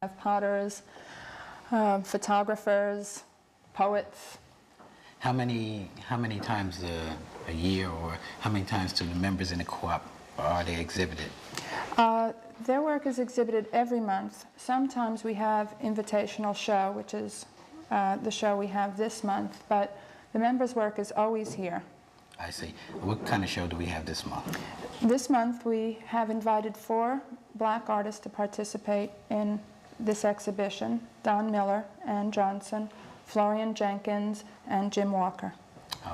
have potters, photographers, poets. How many times a year, or how many times do the members in the co-op are they exhibited? Their work is exhibited every month. Sometimes we have invitational show, which is the show we have this month, but the members' work is always here. I see. What kind of show do we have this month? This month we have invited 4 black artists to participate in this exhibition: Don Miller, Ann Johnson, Florian Jenkins, and Jim Walker.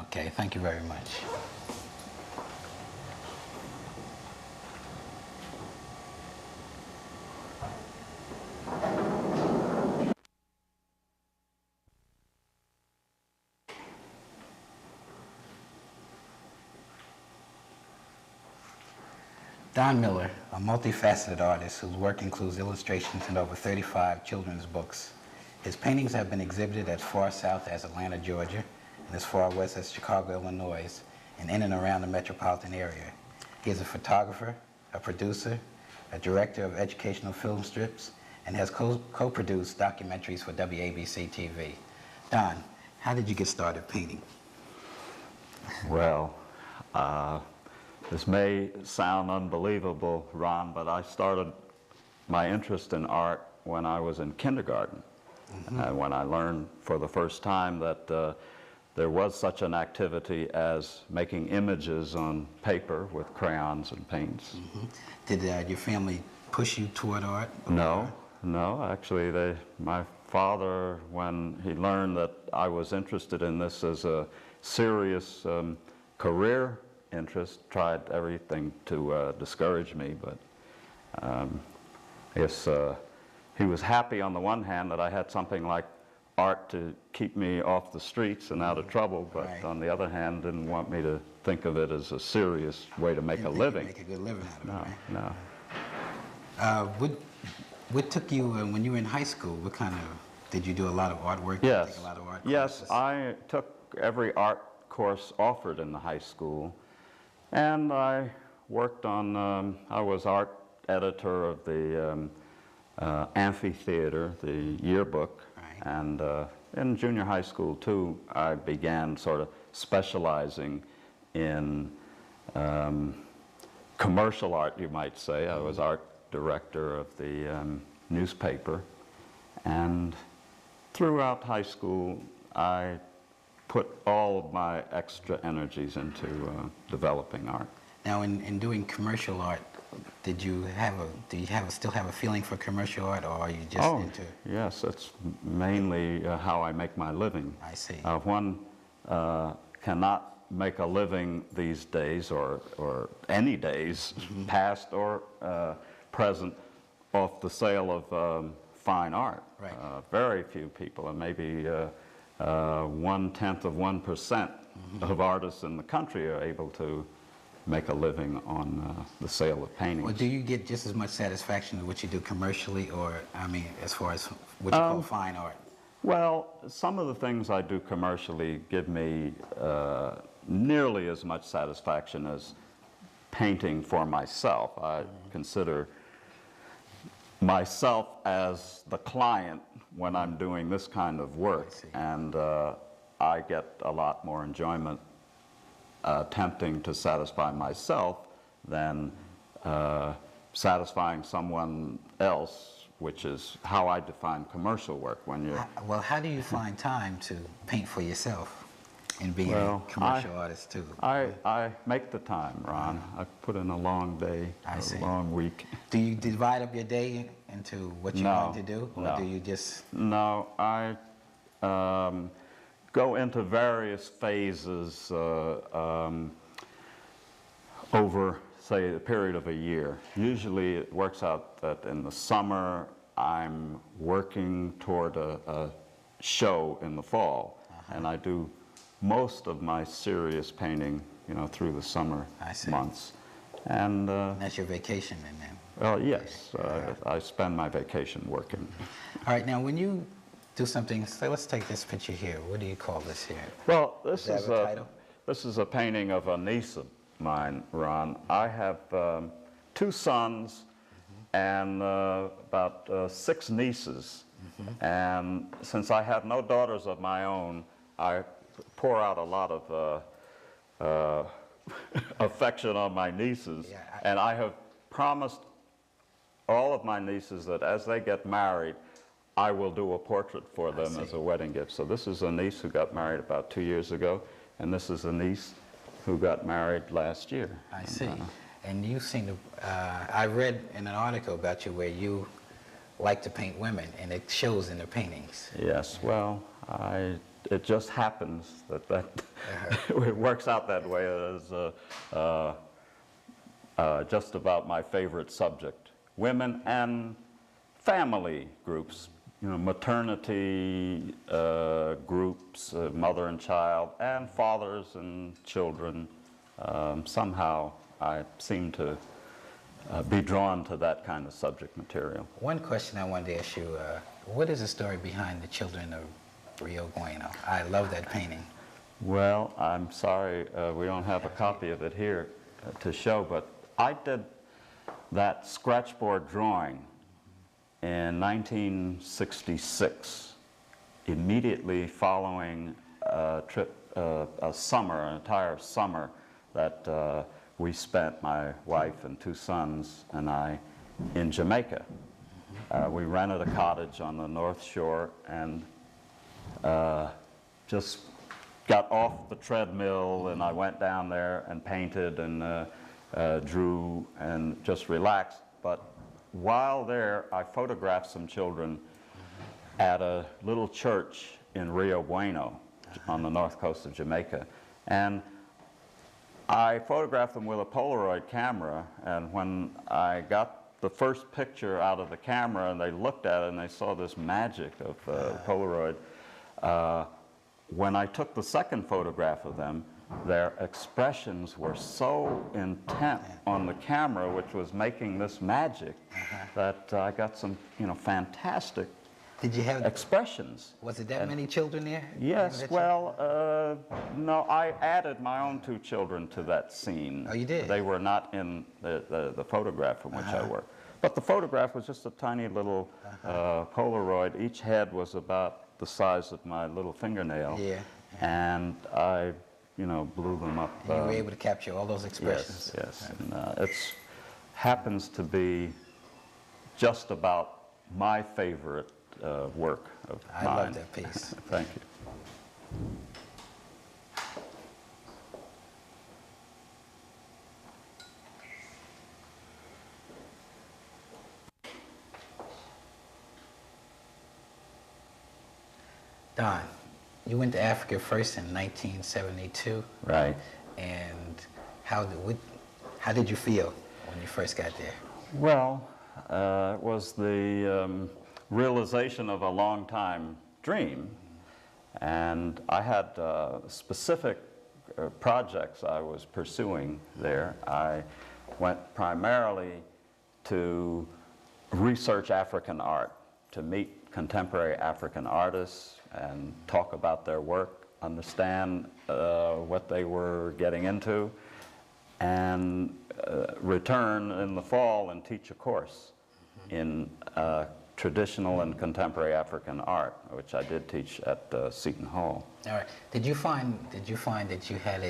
Okay, thank you very much. Don Miller, a multifaceted artist whose work includes illustrations in over 35 children's books. His paintings have been exhibited as far south as Atlanta, Georgia, and as far west as Chicago, Illinois, and in and around the metropolitan area. He is a photographer, a producer, a director of educational film strips, and has co-produced documentaries for WABC TV. Don, how did you get started painting? Well, this may sound unbelievable, Ron, but I started my interest in art when I was in kindergarten. When I learned for the first time that there was such an activity as making images on paper with crayons and paints. Did your family push you toward art? No, actually my father, when he learned that I was interested in this as a serious career interest, tried everything to discourage me, but I guess he was happy on the one hand that I had something like art to keep me off the streets and out of trouble, but on the other hand didn't want me to think of it as a serious way to make a living. Make a good living out of it, No. What took you, when you were in high school, what kind of, did you do a lot of artwork? Yes, take a lot of art yes, classes? I took every art course offered in the high school, and I worked on, I was art editor of the amphitheater, the yearbook, and in junior high school too, I began sort of specializing in commercial art, you might say. I was art director of the newspaper, and throughout high school I put all of my extra energies into developing art. Now, in doing commercial art, do you still have a feeling for commercial art, or are you just into? Yes, that's mainly how I make my living. I see. One cannot make a living these days, or any days, past or present, off the sale of fine art. Right. Very few people, and maybe 0.1% of artists in the country are able to make a living on the sale of paintings. Well, do you get just as much satisfaction in what you do commercially, or, I mean, as far as what you call fine art? Well, some of the things I do commercially give me nearly as much satisfaction as painting for myself. I consider myself as the client when I'm doing this kind of work, and I get a lot more enjoyment attempting to satisfy myself than satisfying someone else, which is how I define commercial work. When you're well, how do you find time to paint for yourself and being a commercial artist too? I make the time, Ron. I put in a long day, a long week. Do you divide up your day into what you want to do, or do you just? No, I go into various phases over, say, a period of a year. Usually it works out that in the summer I'm working toward a show in the fall, and I do most of my serious painting, you know, through the summer months. And that's your vacation then? Well, yes, I spend my vacation working. All right, now when you do something, so let's take this picture here. What do you call this here? Well, this is a painting of a niece of mine, Ron. I have 2 sons and about 6 nieces. And since I have no daughters of my own, I pour out a lot of affection on my nieces. Yeah, And I have promised all of my nieces that as they get married, I will do a portrait for them as a wedding gift. So this is a niece who got married about 2 years ago, and this is a niece who got married last year. I see. And you seem to, I read in an article about you where you like to paint women, and it shows in the paintings. Yes, well, it just happens that it works out that way as just about my favorite subject. Women and family groups, you know, maternity groups, mother and child, and fathers and children. Somehow I seem to be drawn to that kind of subject material. One question I wanted to ask you, what is the story behind the children of Rio Bueno? I love that painting. Well, I'm sorry we don't have a copy of it here to show, but I did that scratchboard drawing in 1966, immediately following a trip, an entire summer that we spent, my wife and 2 sons and I, in Jamaica. We rented a cottage on the North Shore and just got off the treadmill, and I went down there and painted and drew and just relaxed. But while there, I photographed some children at a little church in Rio Bueno on the north coast of Jamaica. And I photographed them with a Polaroid camera, and when I got the first picture out of the camera and they looked at it and they saw this magic of Polaroid, when I took the second photograph of them, their expressions were so intent on the camera, which was making this magic, that I got some, you know, fantastic Did you have expressions. Was it that many children there? Yes, well, no, I added my own 2 children to that scene. Oh, you did? They were not in the photograph from which I worked. But the photograph was just a tiny little Polaroid. Each head was about the size of my little fingernail. Yeah. And I, you know, blew them up. And you were able to capture all those expressions. Yes, yes. And it happens to be just about my favorite work of mine. I love that piece. Thank you. Don, you went to Africa first in 1972. Right. And how did you feel when you first got there? Well, it was the realization of a long time dream, and I had specific projects I was pursuing there. I went primarily to research African art, to meet contemporary African artists and talk about their work, understand what they were getting into, and return in the fall and teach a course in traditional and contemporary African art, which I did teach at Seton Hall. All right. Did you find that you had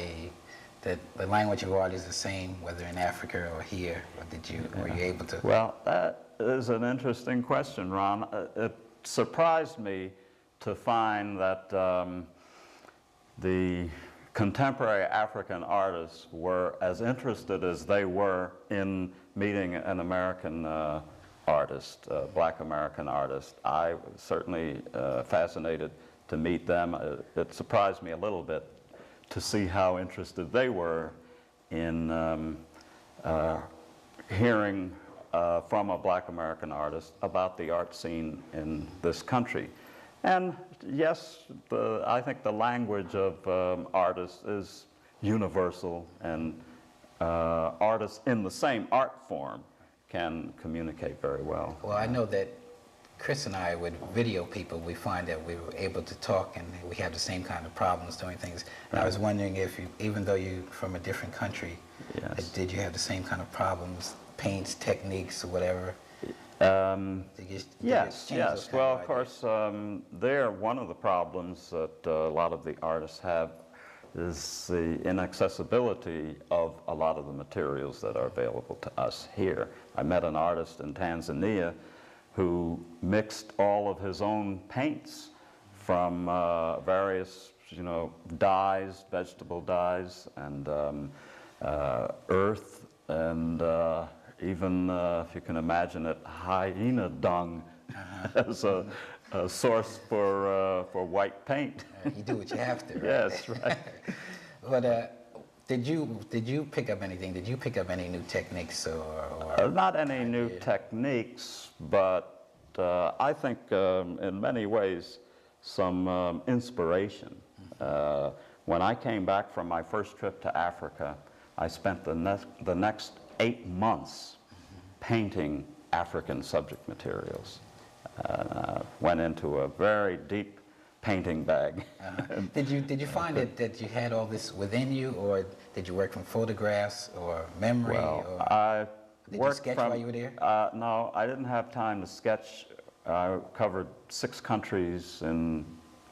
that the language of art is the same whether in Africa or here, or were you able to? Well, that is an interesting question, Ron. It surprised me to find that the contemporary African artists were as interested as they were in meeting an American artist, black American artist. I was certainly fascinated to meet them. It surprised me a little bit to see how interested they were in hearing from a black American artist about the art scene in this country. And yes, I think the language of artists is universal, and artists in the same art form can communicate very well. Well, I know that Chris and I, with video people, we find that we were able to talk and we have the same kind of problems doing things. And I was wondering if you, even though you're from a different country, Yes. did you have the same kind of problems, paints, techniques, or whatever? Yes, yes. Well, of course, there, one of the problems that a lot of the artists have is the inaccessibility of a lot of the materials that are available to us here. I met an artist in Tanzania who mixed all of his own paints from various, dyes, vegetable dyes, and earth, and even, if you can imagine it, hyena dung as a source for white paint. You do what you have to, right? Yes, right. But did you pick up anything? Did you pick up any new techniques or Not any new techniques, but I think in many ways some inspiration. When I came back from my first trip to Africa, I spent the next 8 months painting African subject materials. Went into a very deep painting bag. Did you find that you had all this within you, or did you work from photographs or memory? Well, or did you worked sketch from, while you were there? No, I didn't have time to sketch. I covered 6 countries in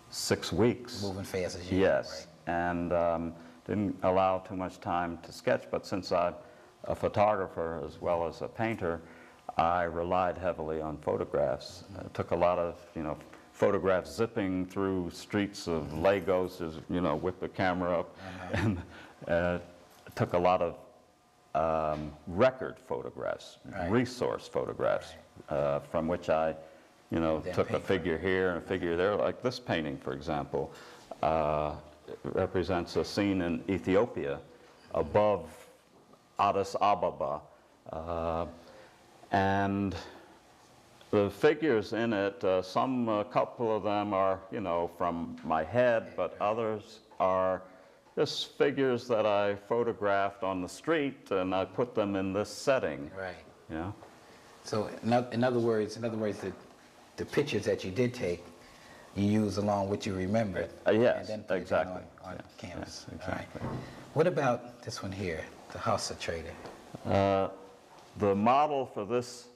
6 weeks. Moving fast as you Yes, right? and didn't allow too much time to sketch, but since I'm a photographer as well as a painter, I relied heavily on photographs. Took a lot of, photographs zipping through streets of Lagos, with the camera up, and took a lot of record photographs, Right. resource photographs, from which I, took a figure here and a figure there. Like this painting, for example, represents a scene in Ethiopia above Addis Ababa, and the figures in it, a couple of them are, from my head, but others are just figures that I photographed on the street, and I put them in this setting. Right. So in other words, the pictures that you did take, you use along what you remembered. Yes, and then put exactly. It down on canvas. Yes, exactly. All right. What about this one here, the Hausa Trader? The model for this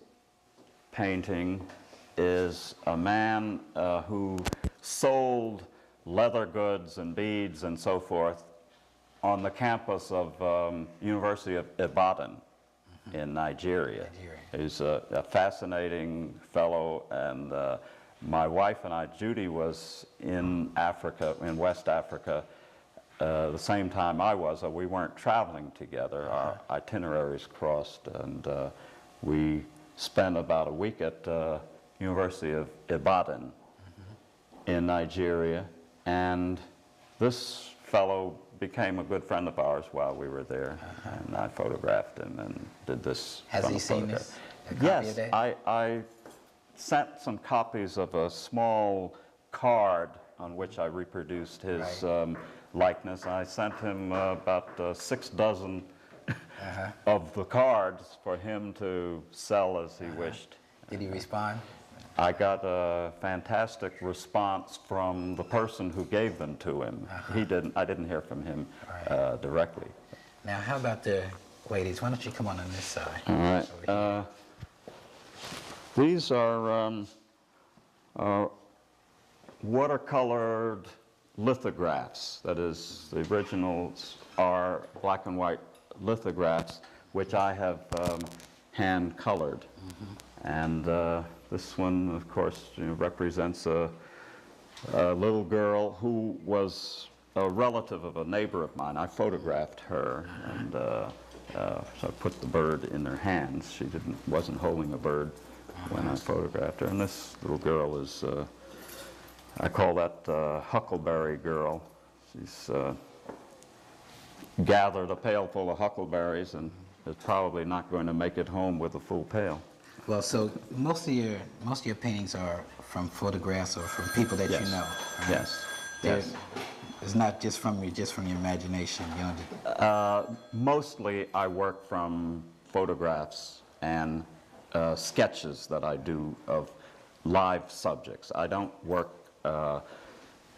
painting is a man who sold leather goods and beads and so forth on the campus of University of Ibadan in Nigeria. He's a fascinating fellow, and my wife and I, Judy, was in Africa, in West Africa, the same time I was. We weren't traveling together. Our itineraries crossed, and we spent about a week at University of Ibadan in Nigeria, and this fellow became a good friend of ours while we were there, and I photographed him and did this. Has he seen this? Yes, I sent some copies of a small card on which I reproduced his likeness. I sent him about 6 dozen of the cards for him to sell as he wished. Did he respond? I got a fantastic response from the person who gave them to him. I didn't hear from him directly. Now, how about the ladies? Why don't you come on this side? All right. These are watercolored lithographs. That is, the originals are black and white lithographs, which I have hand colored. And this one, of course, represents a little girl who was a relative of a neighbor of mine. I photographed her, and so I put the bird in her hands. She wasn't holding a bird when I photographed her. And this little girl is, I call that Huckleberry Girl. She's gathered a pail full of huckleberries and is probably not going to make it home with a full pail. Well, so most of your paintings are from photographs or from people that you know. Right? Yes. Yes. It's not just from your imagination. Mostly, I work from photographs and sketches that I do of live subjects. I don't work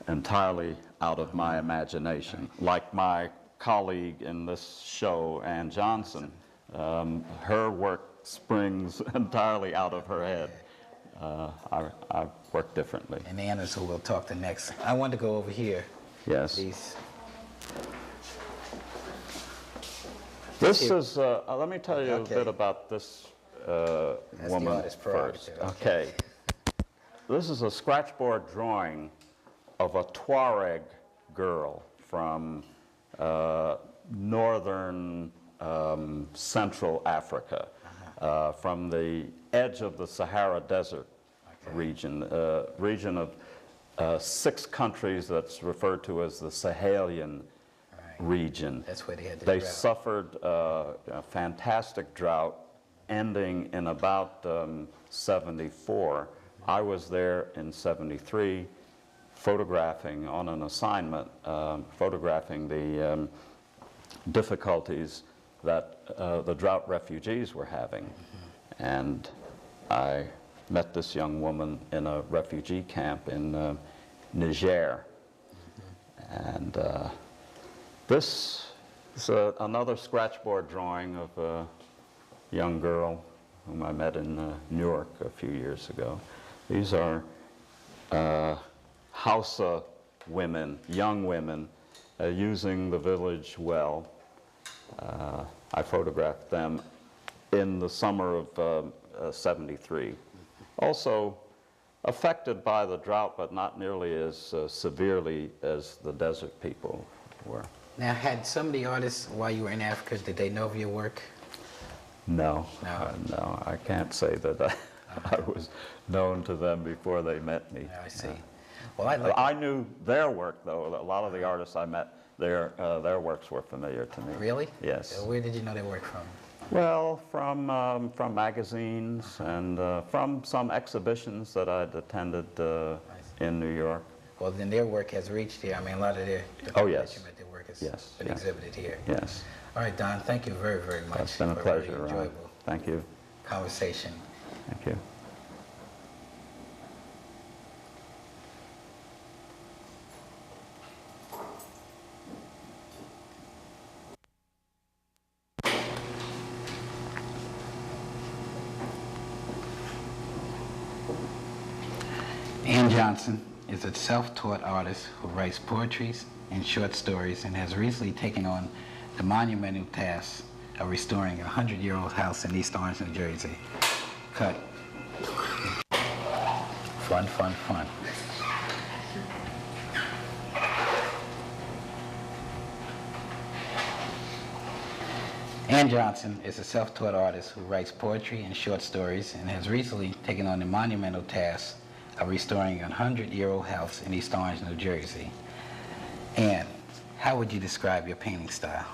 entirely out of my imagination. Like my colleague in this show, Ann Johnson, her work springs entirely out of her head. I work differently. And Anna's who we'll talk to next. I want to go over here. Yes. These. This is, let me tell you Okay. a bit about this That's the woman artist's first. prerogative. Okay. This is a scratchboard drawing of a Tuareg girl from northern Central Africa, from the edge of the Sahara Desert region, region of 6 countries that's referred to as the Sahelian region. That's where they had the They drought. suffered a fantastic drought ending in about 74. I was there in 73 photographing on an assignment, photographing the difficulties that the drought refugees were having. And I met this young woman in a refugee camp in Niger. And this is another scratchboard drawing of a young girl whom I met in Newark a few years ago. These are Hausa women, young women, using the village well. I photographed them in the summer of 73. Also affected by the drought, but not nearly as severely as the desert people were. Now, had some of the artists, while you were in Africa, did they know of your work? No, No. no, I can't say that I was known to them before they met me. I see. Well, I'd like I knew their work, though. A lot of the artists I met, their works were familiar to me. Really? Yes. Where did you know their work from? Well, from magazines and from some exhibitions that I'd attended in New York. Well, then their work has reached here. I mean, a lot of the Oh, people yes. that you met, their work has Yes, been yes. exhibited here. Yes. All right, Don, thank you very, very much. It's been a for pleasure, very Ron. enjoyable Thank you. conversation. Thank you. Ann Johnson is a self-taught artist who writes poetry and short stories and has recently taken on the monumental task of restoring a 100-year-old house in East Orange, New Jersey. Cut. Fun, fun, fun. Ann Johnson is a self-taught artist who writes poetry and short stories and has recently taken on the monumental task of restoring a 100-year-old house in East Orange, New Jersey. Ann, how would you describe your painting style?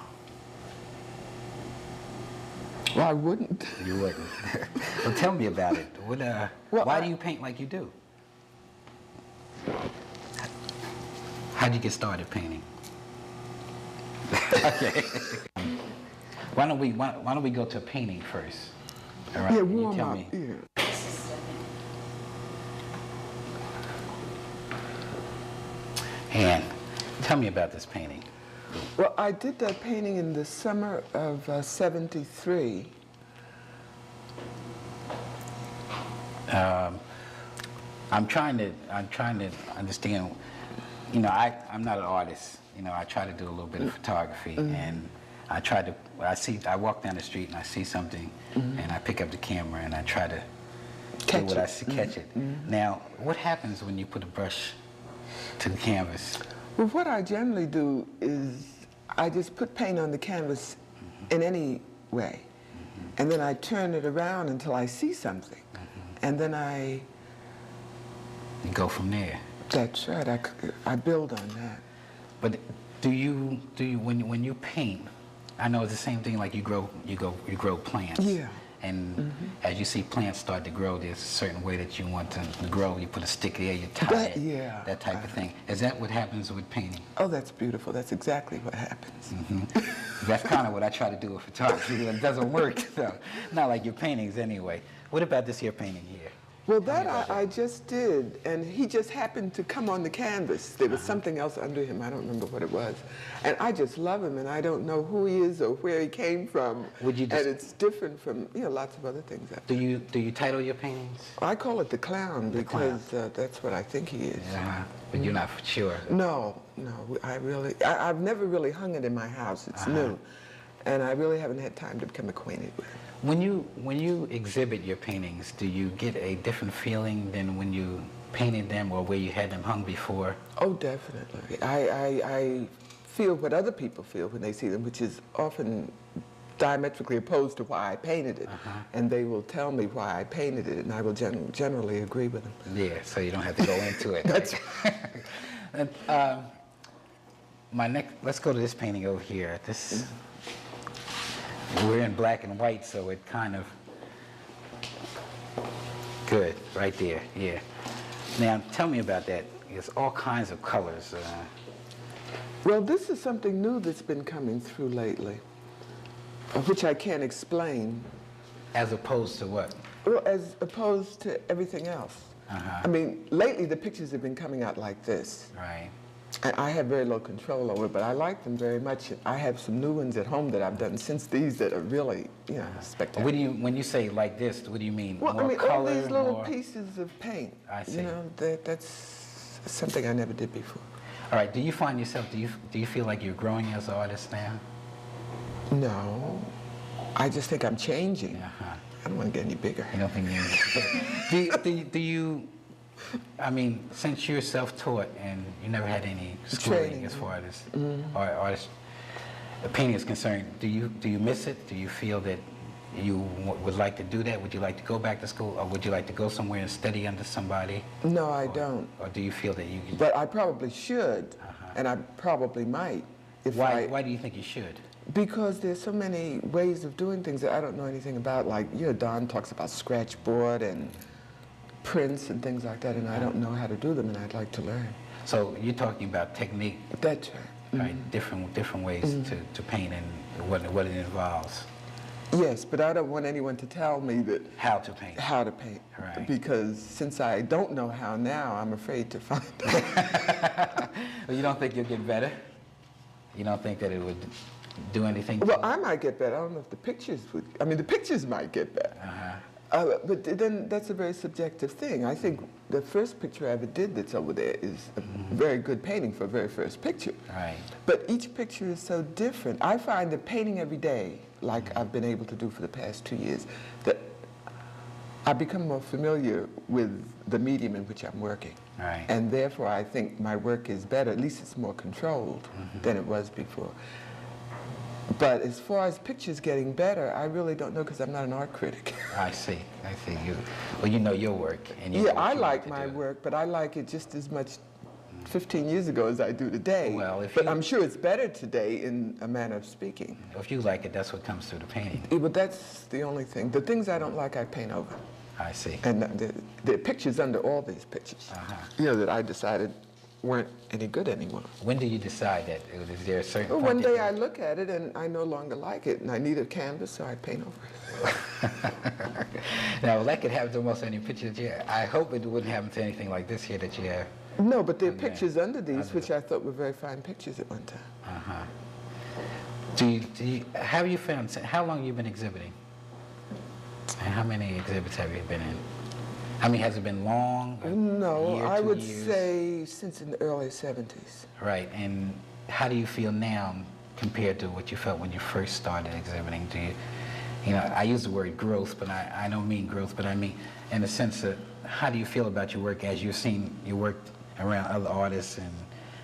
Well, I wouldn't. You wouldn't. Well, tell me about it. What, Well, why do you paint like you do? How'd you get started painting? Okay. Why don't we go to painting first? All right. Yeah, you warm tell up. me. Yeah. Ann, tell me about this painting. Well, I did that painting in the summer of '73. I'm trying to understand. You know, I'm not an artist. You know, I try to do a little bit of photography, and I walk down the street and I see something, and I pick up the camera and I try to Catch do what I it. see, catch it. Now, what happens when you put a brush to the canvas? Well, what I generally do is I just put paint on the canvas in any way, and then I turn it around until I see something, and then You go from there. that's right, I build on that. But do you when you paint? I know it's the same thing. Like you grow plants. Yeah. And as you see plants start to grow, there's a certain way that you want them to grow. You put a stick there, you tie That- it. yeah. That type of thing. Is that what happens with painting? Oh, that's beautiful. That's exactly what happens. That's kind of what I try to do with photography. It doesn't work, though. Not like your paintings, anyway. What about this here painting here? Well, that I just did, and he just happened to come on the canvas. There was something else under him. I don't remember what it was. And I just love him, and I don't know who he is or where he came from. Would you just, and it's different from, you know, lots of other things. do you title your paintings? I call it the clown because clown. That's what I think he is. But you're not for sure. No, I've never really hung it in my house. It's new. And I really haven't had time to become acquainted with it. When you exhibit your paintings, do you get a different feeling than when you painted them or where you had them hung before? Oh, definitely. I feel what other people feel when they see them, which is often diametrically opposed to why I painted it. And they will tell me why I painted it, and I will generally agree with them. Yeah, so you don't have to go into it. That's And, let's go to this painting over here. This, we're in black and white, so it kind of, good, right there, yeah. Now, tell me about that. There's all kinds of colors. Well, this is something new that's been coming through lately, which I can't explain. As opposed to what? Well, as opposed to everything else. I mean, lately the pictures have been coming out like this. Right. And I have very low control over it, but I like them very much. I have some new ones at home that I've done since these that are really, you know, spectacular. When you say like this, what do you mean? Well, more I mean, color, all these little more... pieces of paint. I see. You know, that's something I never did before. All right, do you find yourself, do you feel like you're growing as an artist now? No, I just think I'm changing. I don't want to get any bigger. You don't think you're... do you, I mean, since you're self-taught and you never had any schooling Training. as far as artist painting is concerned, do you miss it? Do you feel that you would like to do that? Would you like to go back to school, or would you like to go somewhere and study under somebody? No, I don't. Or do you feel that you can... But I probably should, and I probably might. If Why do you think you should? Because there's so many ways of doing things that I don't know anything about. Like, you know, Don talks about scratchboard and prints and things like that, and I don't know how to do them, and I'd like to learn. So you're talking about technique, That's right. right? Different ways to paint and what it involves. Yes, but I don't want anyone to tell me that How to paint. how to paint. Right. Because since I don't know how now, I'm afraid to find out. Well, you don't think you'll get better? You don't think that it would do anything? Well, I might get better. I don't know if the pictures would. I mean, the pictures might get better. But then that's a very subjective thing. I think the first picture I ever did that's over there is a very good painting for a very first picture. Right. But each picture is so different. I find that painting every day, like I've been able to do for the past 2 years, that I become more familiar with the medium in which I'm working. Right. And therefore I think my work is better, at least it's more controlled than it was before. But as far as pictures getting better, I really don't know because I'm not an art critic. I see. Well, you know your work. And you know Yeah, what I you like to my do. work, but I like it just as much 15 years ago as I do today. Well, but I'm sure it's better today in a manner of speaking. If you like it, that's what comes through the painting. Yeah, but that's the only thing. The things I don't like, I paint over. I see. And there are pictures under all these pictures, you know, that I decided weren't any good anymore. When do you decide that? Is there a certain Well, point one that day you- I look at it and I no longer like it, and I need a canvas, so I paint over it. Now, well, that could happen to almost any picture that you have. I hope it wouldn't happen to anything like this here that you have. No, but there are Okay. pictures under these, Under which I thought were very fine pictures at one time. Have you found, how long have you been exhibiting? And how many exhibits have you been in? I mean, has it been long? A No, year, I 2 would years? say since in the early 70s. Right, and how do you feel now compared to what you felt when you first started exhibiting? You know, I use the word growth, but I don't mean growth, but I mean in the sense that how do you feel about your work as you've seen your work around other artists and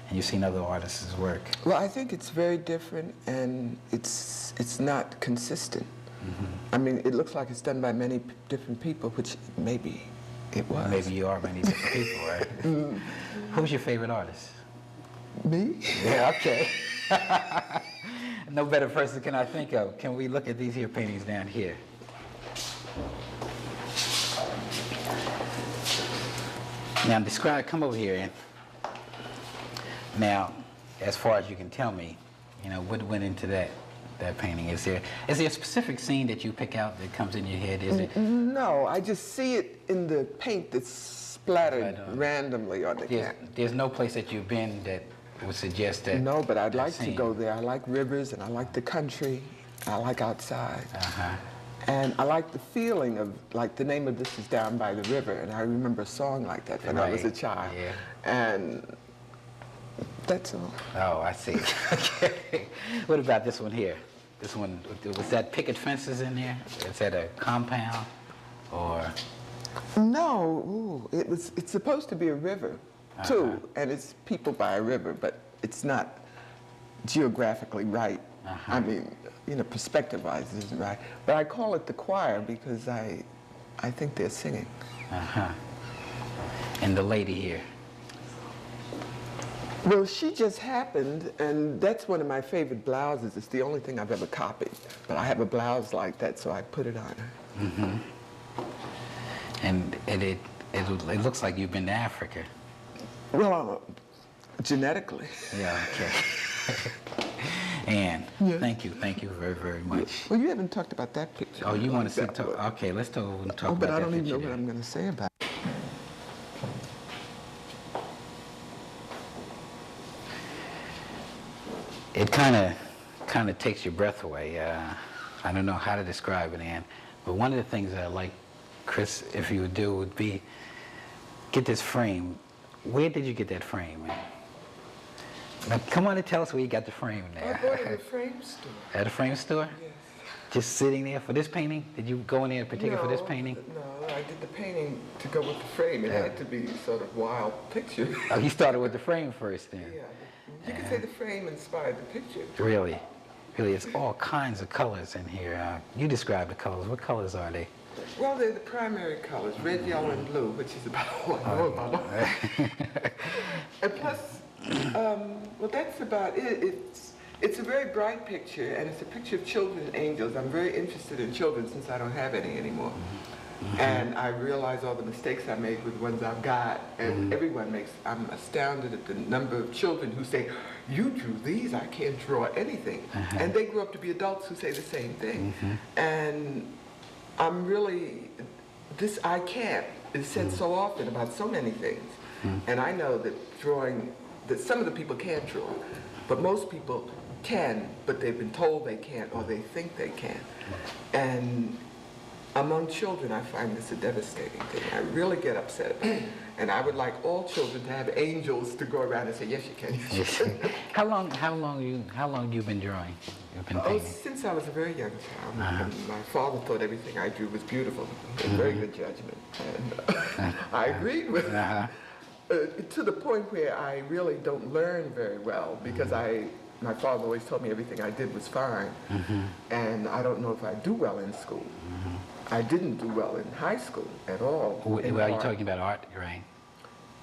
you've seen other artists' work? Well, I think it's very different, and it's not consistent. I mean, it looks like it's done by many different people, which maybe it was. Maybe you are many different people, right? Who's your favorite artist? Me? Yeah, okay. No better person can I think of. Can we look at these here paintings down here? Now describe, come over here. And now, as far as you can tell me, you know, what went into that? that painting? Is there a specific scene that you pick out that comes in your head? Is it? No, I just see it in the paint that's splattered randomly on the canvas. There's no place that you've been that would suggest that. No, but I'd that like scene. to go there. I like rivers, and I like the country. I like outside. Uh-huh. And I like the feeling of, like, the name of this is Down by the River, and I remember a song like that when I was a child. Yeah. And that's all. Oh, I see. Okay. What about this one here? This one, was that picket fences in there? Is that a compound, or? No, it's supposed to be a river, too, and it's people by a river, but it's not geographically right. I mean, you know, perspective-wise, it isn't right. But I call it the choir because I think they're singing. And the lady here? Well, she just happened, and that's one of my favorite blouses. It's the only thing I've ever copied. But I have a blouse like that, so I put it on her. And it looks like you've been to Africa. Well, genetically. Yeah, okay. Anne, thank you very, very much. Well, you haven't talked about that picture. Oh, you want to that one. okay, let's talk about that. Oh, but I don't even know picture what I'm going to say about it. It kind of takes your breath away. I don't know how to describe it, Ann, but one of the things that I like, Chris, if you would do, would be get this frame. Where did you get that frame, man? Now, come on and tell us where you got the frame there. I bought it at a frame store. At a frame store? Yes. Just sitting there for this painting? Did you go in there in particular for this painting? No, I did the painting to go with the frame. It had to be sort of wild picture. Oh, you started with the frame first then? Yeah. You could say the frame inspired the picture. Really? Really, it's all kinds of colors in here. You describe the colors. What colors are they? Well, they're the primary colors, red, yellow, and blue, which is about all I know about them. And plus, well, that's about it. It's a very bright picture, and it's a picture of children and angels. I'm very interested in children since I don't have any anymore. And I realize all the mistakes I make with the ones I've got, and everyone makes. I'm astounded at the number of children who say, "You drew these, I can't draw anything." And they grow up to be adults who say the same thing. And I'm really, this I can't, is said so often about so many things. And I know that drawing, that some of the people can't draw, but most people can, but they've been told they can't, or they think they can. And among children, I find this a devastating thing. I really get upset about it. And I would like all children to have angels to go around and say, yes, you can, yes, you can. How long you been drawing? You've been painting? Since I was a very young child. And my father thought everything I drew was beautiful. Very good judgment. And I agreed with it. To the point where I really don't learn very well because my father always told me everything I did was fine. And I don't know if I do well in school. I didn't do well in high school at all. Well, you're talking about art, right?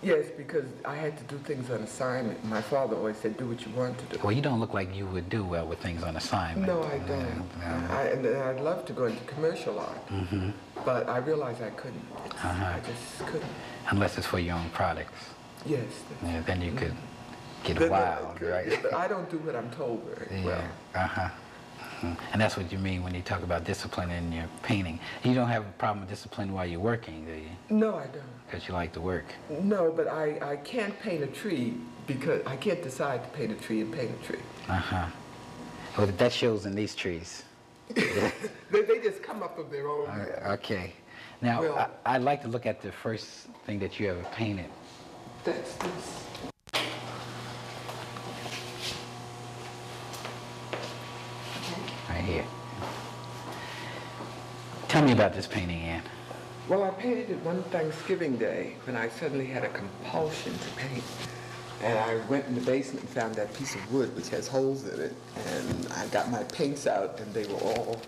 Yes, because I had to do things on assignment. My father always said, do what you want to do. Well, you don't look like you would do well with things on assignment. No, I don't. And I'd love to go into commercial art, but I realized I couldn't. I just couldn't. Unless it's for your own products. Yes. Yeah, then you could get wild, right? Yeah, but I don't do what I'm told very well. And that's what you mean when you talk about discipline in your painting. You don't have a problem with discipline while you're working, do you? No, I don't. Because you like to work. No, but I can't paint a tree because I can't decide to paint a tree and paint a tree. Well, that shows in these trees. They just come up of their own. Okay. Now, Well, I'd like to look at the first thing that you ever painted. That's this. Right here. Tell me about this painting, Ann. Well, I painted it one Thanksgiving Day when I suddenly had a compulsion to paint. And I went in the basement and found that piece of wood which has holes in it. And I got my paints out and they were all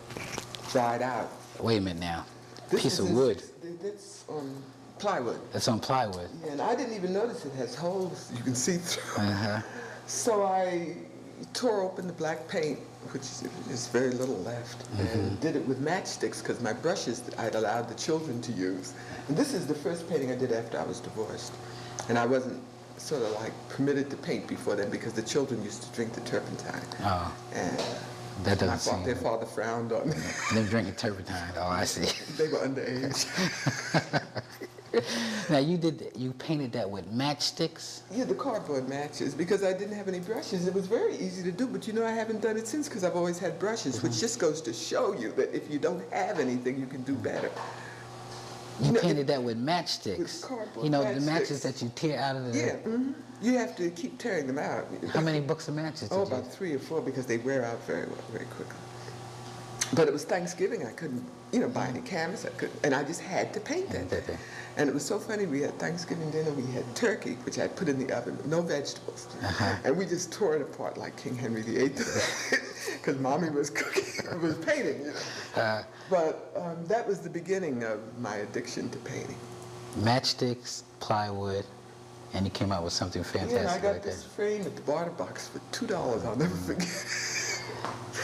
dried out. Wait a minute now. This Piece is of wood. That's on plywood. That's on plywood. Yeah, and I didn't even notice it has holes you can see through. So I tore open the black paint, which is very little left, and did it with matchsticks because my brushes I'd allowed the children to use. And this is the first painting I did after I was divorced. And I wasn't sort of like permitted to paint before then because the children used to drink the turpentine. And That And I doesn't thought their seem... father frowned on me. Them drinking turpentine. Oh, I see. They were underage. Now, you painted that with matchsticks? Yeah, the cardboard matches, because I didn't have any brushes. It was very easy to do, but you know, I haven't done it since because I've always had brushes, which just goes to show you that if you don't have anything, you can do better. You know, painted that with matchsticks. with cardboard You know, the matchsticks. matches that you tear out of the... Yeah, you have to keep tearing them out. How many books of matches Oh, did you... about 3 or 4, because they wear out very well, very quickly. But it was Thanksgiving. I couldn't, buy any canvas. I couldn't, and I just had to paint that day. And it was so funny. We had Thanksgiving dinner. We had turkey, which I put in the oven, no vegetables, and we just tore it apart like King Henry VIII, because Mommy was cooking, was painting. But that was the beginning of my addiction to painting. Matchsticks, plywood, and you came out with something fantastic. Yeah, and I got like this that. frame at the barter box for $2. I'll never forget.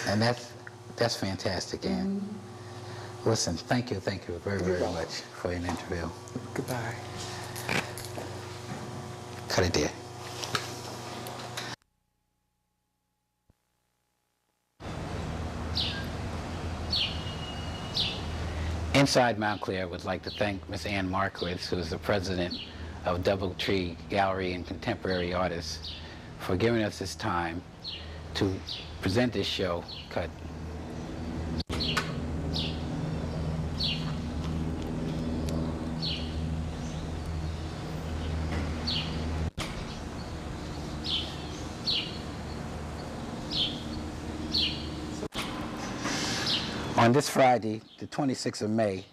And that's fantastic, Ann. Listen, thank you very, very much for your interview. Goodbye. Cut it there. Inside Montclair would like to thank Miss Ann Markowitz, who is the president of Doubletree Gallery and Contemporary Artists, for giving us this time to present this show. Cut. On this Friday, the 26th of May,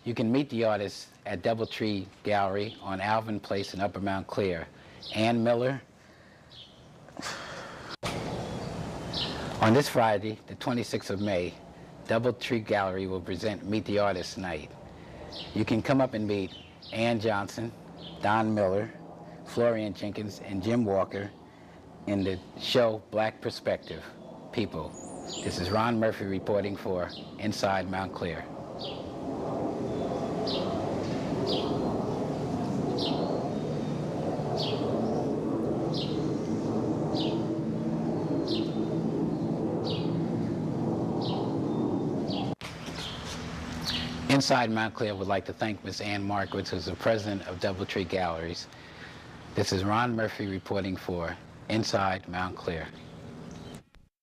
you can meet the artists at Doubletree Gallery on Alvin Place in Upper Montclair. Ann Miller. On this Friday, the 26th of May, Doubletree Gallery will present Meet the Artists Night. You can come up and meet Ann Johnson, Don Miller, Florian Jenkins, and Jim Walker in the show Black Perspective, People. This is Ron Murphy reporting for Inside Montclair. Inside Montclair would like to thank Ms. Ann Markowitz, who's the president of Doubletree Galleries. This is Ron Murphy reporting for Inside Montclair.